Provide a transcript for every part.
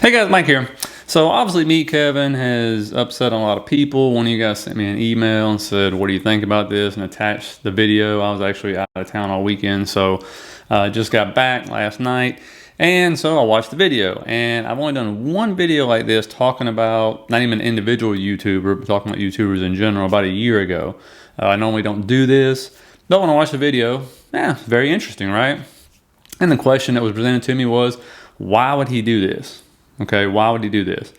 Hey guys, Mike here. So obviously me, Kevin, has upset a lot of people. One of you guys sent me an email and said, what do you think about this? And attached the video. I was actually out of town all weekend, so just got back last night. And so I watched the video, and I've only done one video like this talking about, not even an individual YouTuber, but talking about YouTubers in general about a year ago. I normally don't do this, but when I watched the video, it's very interesting, right? And the question that was presented to me was, why would he do this? Okay, why would he do this?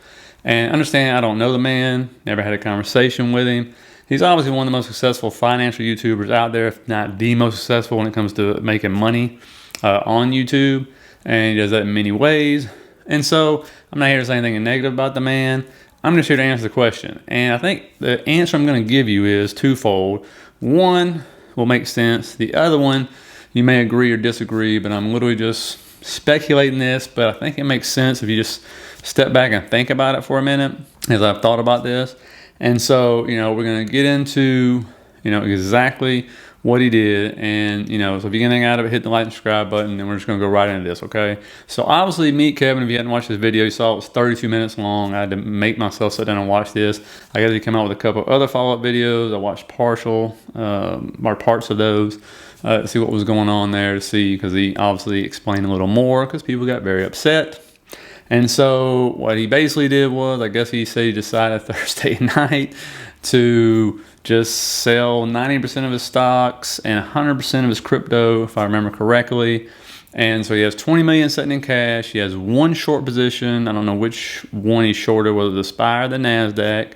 And understand, I don't know the man, never had a conversation with him. He's obviously one of the most successful financial YouTubers out there, if not the most successful when it comes to making money on YouTube. And he does that in many ways. And so I'm not here to say anything negative about the man. I'm just here to answer the question. And I think the answer I'm going to give you is twofold. One will make sense. The other one, you may agree or disagree, but I'm literally just speculating this, but I think it makes sense if you just step back and think about it for a minute, as I've thought about this. And so, we're going to get into, exactly what he did. And, so if you get anything out of it, hit the like and subscribe button, and we're just going to go right into this, okay? So obviously, meet Kevin. If you hadn't watched this video, you saw it was 32 minutes long. I had to make myself sit down and watch this. I got to come out with a couple other follow-up videos. I watched partial, or parts of those. To see what was going on there, to see, because he obviously explained a little more because people got very upset. And so what he basically did was, I guess he said he decided Thursday night to just sell 90% of his stocks and 100% of his crypto, if I remember correctly. And so he has 20 million sitting in cash. He has one short position. I don't know which one he shorted, whether the SPY or the NASDAQ.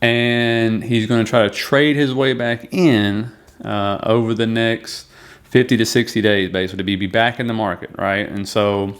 And he's going to try to trade his way back in over the next 50 to 60 days, basically, to be back in the market, right? And so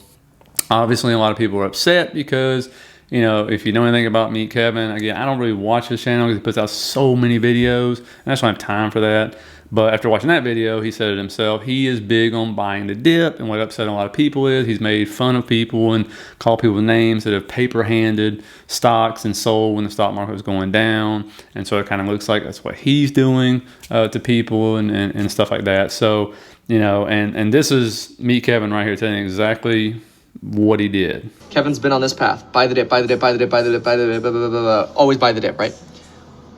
obviously a lot of people are upset because, if you know anything about me, Kevin, again, I don't really watch his channel because he puts out so many videos, and I just don't have time for that. But after watching that video, he said it himself, he is big on buying the dip, and what upset a lot of people is he's made fun of people and called people names that have paper-handed stocks and sold when the stock market was going down. And so it kind of looks like that's what he's doing to people and stuff like that. So, and this is me, Kevin, right here telling you exactly what he did. Kevin's been on this path. Buy the dip, buy the dip, buy the dip, buy the dip, buy the dip, blah, blah, blah, blah. Always buy the dip, right?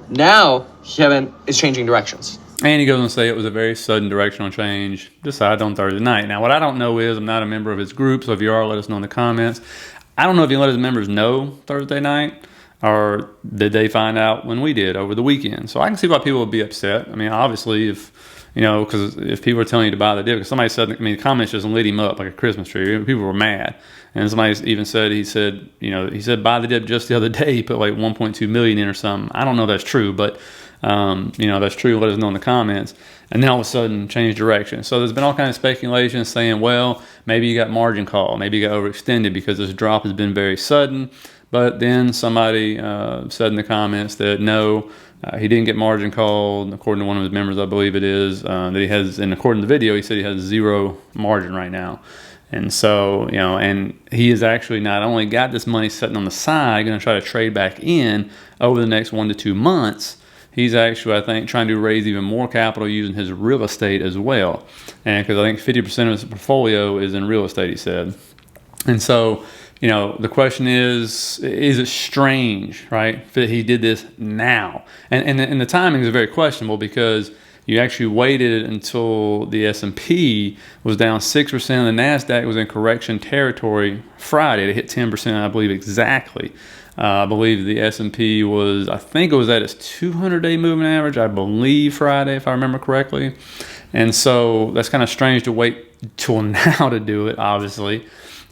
Now, Kevin is changing directions. And he goes and say it was a very sudden directional change, decided on Thursday night. Now, what I don't know is, I'm not a member of his group, so if you are, let us know in the comments. I don't know if he let his members know Thursday night, or did they find out when we did over the weekend? So I can see why people would be upset. I mean, obviously, if because if people are telling you to buy the dip, because somebody said, the comments just lit him up like a Christmas tree. People were mad. And somebody even said, he said buy the dip just the other day. He put like 1.2 million in or something. I don't know if that's true, but that's true. Let us know in the comments. And then all of a sudden change direction. So there's been all kinds of speculation saying, well, maybe you got margin call. Maybe you got overextended because this drop has been very sudden. But then somebody said in the comments that no, he didn't get margin called. According to one of his members, I believe it is, that he has, and according to the video, he said he has zero margin right now. And so, and he has actually not only got this money sitting on the side, going to try to trade back in over the next 1 to 2 months. He's actually, I think, trying to raise even more capital using his real estate as well. And because I think 50% of his portfolio is in real estate, he said. And so, the question is it strange, right, that he did this now? And the timing is very questionable because you actually waited until the S&P was down 6%, and the NASDAQ was in correction territory Friday to hit 10%, I believe, exactly. I believe the S&P was, I think it was at its 200-day moving average, I believe, Friday, if I remember correctly. And so that's kind of strange to wait till now to do it, obviously.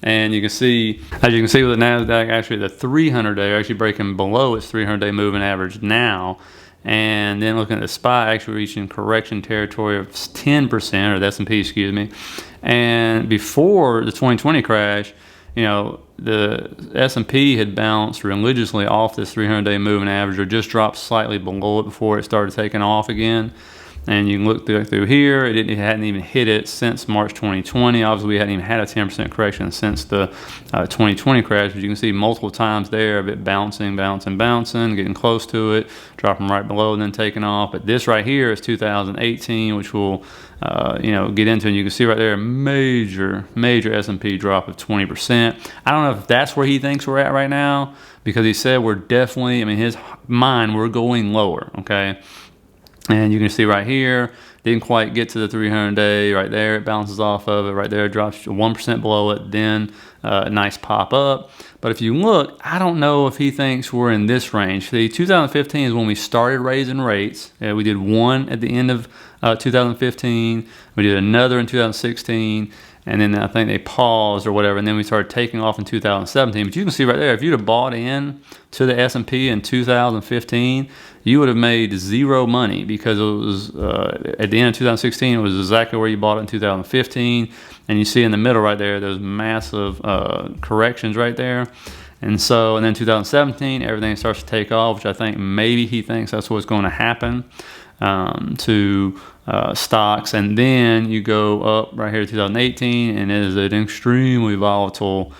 And you can see, as you can see with the NASDAQ, actually the 300-day actually breaking below its 300-day moving average now. And then looking at the SPY actually reaching correction territory of 10%, or the S&P, excuse me. And before the 2020 crash, the S&P had bounced religiously off this 300-day moving average, or just dropped slightly below it before it started taking off again. And you can look through here. It hadn't even hit it since March 2020. Obviously, we hadn't even had a 10% correction since the 2020 crash. But you can see multiple times there of it bouncing, getting close to it, dropping right below, and then taking off. But this right here is 2018, which we'll get into. And you can see right there, major S&P drop of 20%. I don't know if that's where he thinks we're at right now, because he said we're definitely, in his mind, we're going lower, okay? And you can see right here, didn't quite get to the 300-day right there. It bounces off of it right there, drops 1% below it, then a nice pop up. But if you look, I don't know if he thinks we're in this range. See, 2015 is when we started raising rates. We did one at the end of 2015. We did another in 2016. And then I think they paused or whatever, and then we started taking off in 2017. But you can see right there, if you'd have bought in to the S&P in 2015, you would have made zero money, because it was at the end of 2016, it was exactly where you bought it in 2015. And you see in the middle right there, those massive corrections right there. And then 2017, everything starts to take off, which I think maybe he thinks that's what's going to happen to stocks. And then you go up right here to 2018, and it is an extremely volatile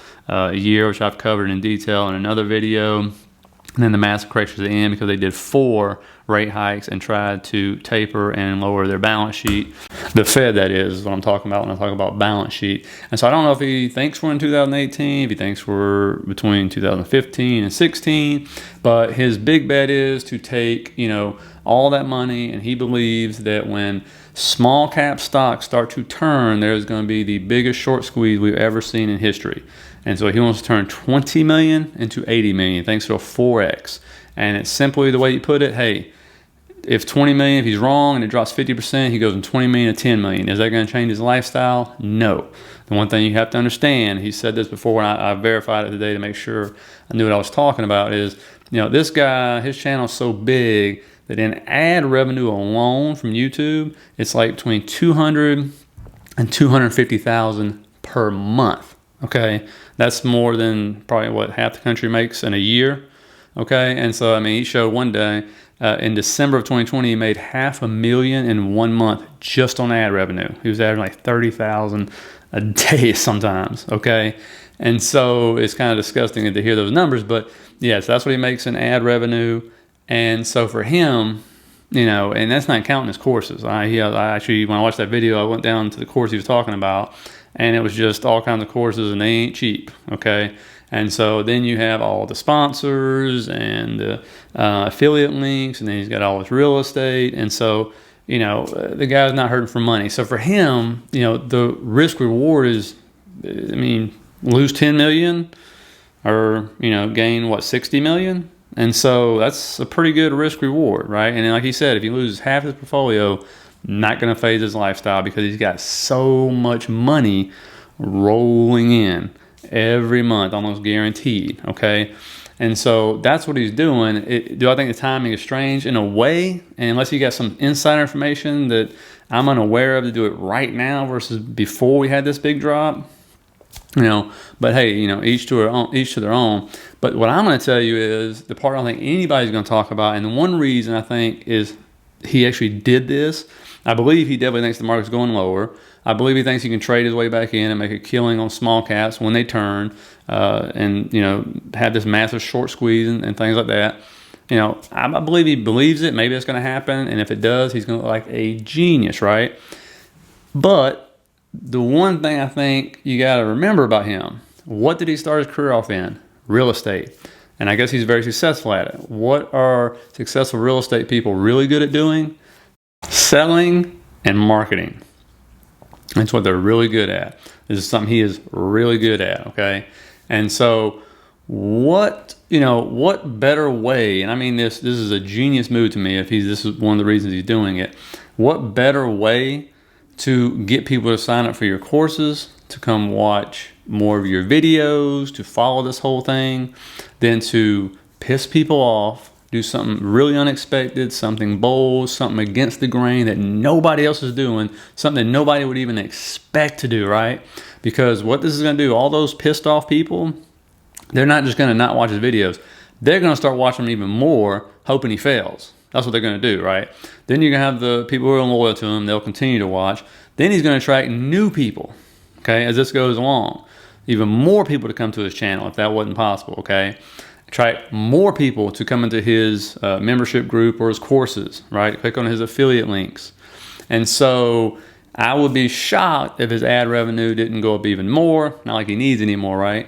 year, which I've covered in detail in another video. And then the massive correction at the end, because they did 4 rate hikes and tried to taper and lower their balance sheet. The Fed, that is what I'm talking about when I talk about balance sheet. And so I don't know if he thinks we're in 2018, if he thinks we're between 2015 and 16, but his big bet is to take, all that money, and he believes that when small cap stocks start to turn, there's going to be the biggest short squeeze we've ever seen in history. And so he wants to turn 20 million into 80 million, thanks to a 4x. And it's simply the way you put it, hey, if 20 million, if he's wrong and it drops 50%, he goes from 20 million to 10 million. Is that going to change his lifestyle? No. The one thing you have to understand, he said this before, and I verified it today to make sure I knew what I was talking about, is, this guy, his channel is so big that in ad revenue alone from YouTube, it's like between 200 and 250,000 per month. Okay, that's more than probably what half the country makes in a year. Okay, and so he showed one day in December of 2020, he made $500,000 in 1 month just on ad revenue. He was averaging like 30,000 a day sometimes. Okay, and so it's kind of disgusting to hear those numbers, but yes, that's what he makes in ad revenue. And so for him, and that's not counting his courses. I actually, when I watched that video, I went down to the course he was talking about, and it was just all kinds of courses, and they ain't cheap, okay? And so then you have all the sponsors and the affiliate links, and then he's got all his real estate. And so, the guy's not hurting for money. So for him, the risk reward is, lose 10 million or, gain 60 million? And so that's a pretty good risk reward, right? And like he said, if he loses half his portfolio, not going to phase his lifestyle, because he's got so much money rolling in every month, almost guaranteed, okay? And so that's what he's doing. Do I think the timing is strange? In a way, and unless you got some insider information that I'm unaware of to do it right now versus before we had this big drop, but hey, each to their own. But what I'm going to tell you is the part I don't think anybody's going to talk about, and the one reason I think is he actually did this. I believe he definitely thinks the market's going lower. I believe he thinks he can trade his way back in and make a killing on small caps when they turn, and have this massive short squeeze and things like that. I believe he believes it. Maybe it's going to happen, and if it does, he's going to look like a genius, right? But the one thing I think you got to remember about him, what did he start his career off in? Real estate. And I guess he's very successful at it. What are successful real estate people really good at doing? Selling and marketing. That's what they're really good at. This is something he is really good at, okay? And so what better way, and this is a genius move to me, this is one of the reasons he's doing it. What better way to get people to sign up for your courses, to come watch more of your videos, to follow this whole thing, than to piss people off, do something really unexpected, something bold, something against the grain that nobody else is doing, something that nobody would even expect to do, right? Because what this is going to do, all those pissed off people, they're not just going to not watch his videos. They're going to start watching him even more, hoping he fails. That's what they're going to do, right? Then you're going to have the people who are loyal to him. They'll continue to watch. Then he's going to attract new people, okay, as this goes along. Even more people to come to his channel if that wasn't possible, okay? Attract more people to come into his membership group or his courses, right? Click on his affiliate links. And so I would be shocked if his ad revenue didn't go up even more. Not like he needs any more, right?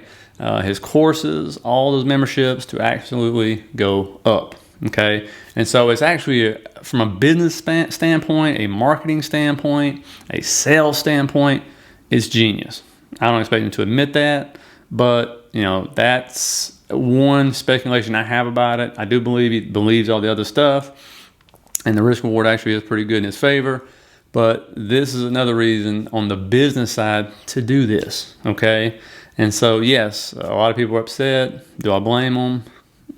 His courses, all those memberships to absolutely go up, okay? And so it's actually, from a business standpoint, a marketing standpoint, a sales standpoint, it's genius. I don't expect him to admit that, but you know, that's one speculation I have about it. I do believe he believes all the other stuff, and the risk reward actually is pretty good in his favor. But this is another reason on the business side to do this, okay? And so, yes, a lot of people are upset. Do I blame them?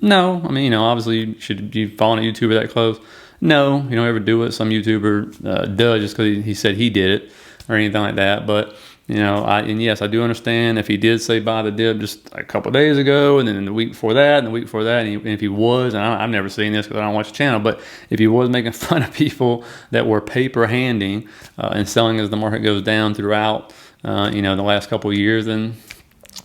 No. I mean, you know, obviously, should you follow a YouTuber that close? No. You don't ever do what some YouTuber does just because he said he did it or anything like that. But, you know, and yes, I do understand if he did say buy the dip just a couple of days ago, and then the week before that, and the week before that, and if he was, and I've never seen this because I don't watch the channel, but if he was making fun of people that were paper handing and selling as the market goes down throughout, you know, the last couple of years, then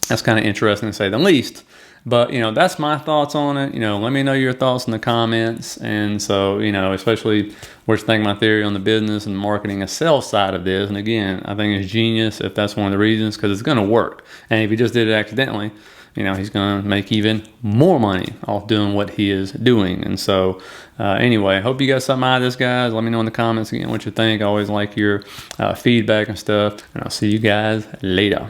that's kind of interesting to say the least. But, you know, that's my thoughts on it. You know, let me know your thoughts in the comments. And so, you know, especially what you think my theory on the business and marketing and sales side of this. And again, I think it's genius if that's one of the reasons, because it's going to work. And if he just did it accidentally, you know, he's going to make even more money off doing what he is doing. And so, anyway, I hope you got something out of this, guys. Let me know in the comments again what you think. I always like your feedback and stuff. And I'll see you guys later.